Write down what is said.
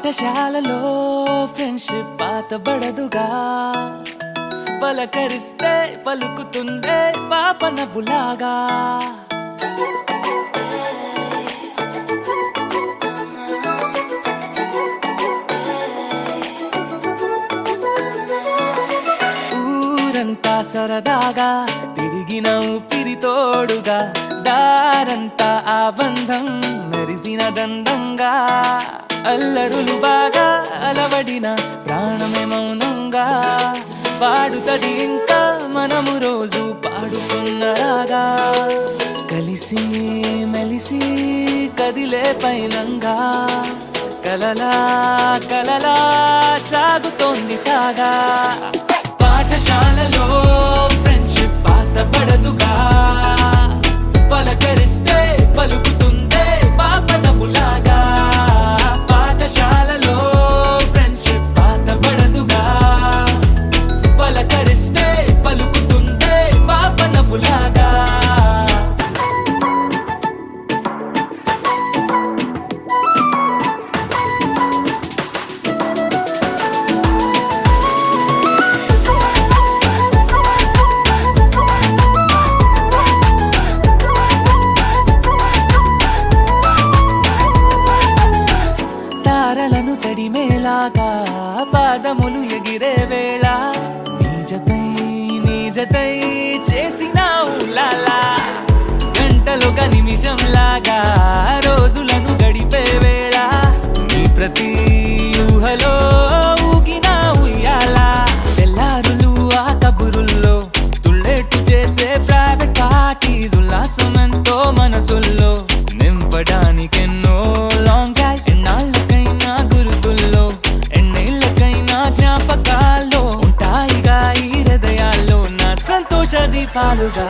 పాఠశాలలో ఫ్రెండ్షిప్ పాతబడదుగా పలకరిస్తే పలుకుతుందే పాప నవ్వులాగా ఊరంతా సరదాగా తిరిగిన ఊపిరి తోడుగా దారంతా ఆ బంధం మెరిసిన దండంగా అల్లరులు బాగా అలవడిన ప్రాణమే మౌనంగా పాడుతది ఇంకా మనము రోజు పాడుకున్నరాగా కలిసి మెలిసి కదిలే పైనంగా కలలా కలలా సాగుతోంది సాగా పాఠశాలలో ఫ్రెండ్షిప్ పాతబడదుగా పలకరిస్తే పలుకుతుందే పాప నవ్వులాగా పాఠశాలలో ఫ్రెండ్షిప్ పాతబడదుగా పలకరిస్తే పలుకుతుందే పాప నవ్వులాగా తారలను తడిమేలాగా పాదములు ఎగిరే వేళ నీ జతై చేసిన ఊలాలా గంటలొక నిమిషంలాగా రోజులను గడిపే వేళ నీ ప్రతి ఊహలో ఊగిన ఉయ్యాల తెల్లారులు ఆ కబురుల్లో తుళ్ళేట్టు చేసే ప్రైవేట్ పార్టీస్ ఉల్లాసమెంతో మనసుల్లో నింపడానికెన్నో లాంగ్ డ్రైవ్స్ ఎన్నాళ్ళకైనా గురుతుల్లో ఎన్నేళ్ళకైనా జ్ఞాపకాల్లో ఉంటాయిగా ఈ హృదయాల్లో నా సంతోష దీపాలుగా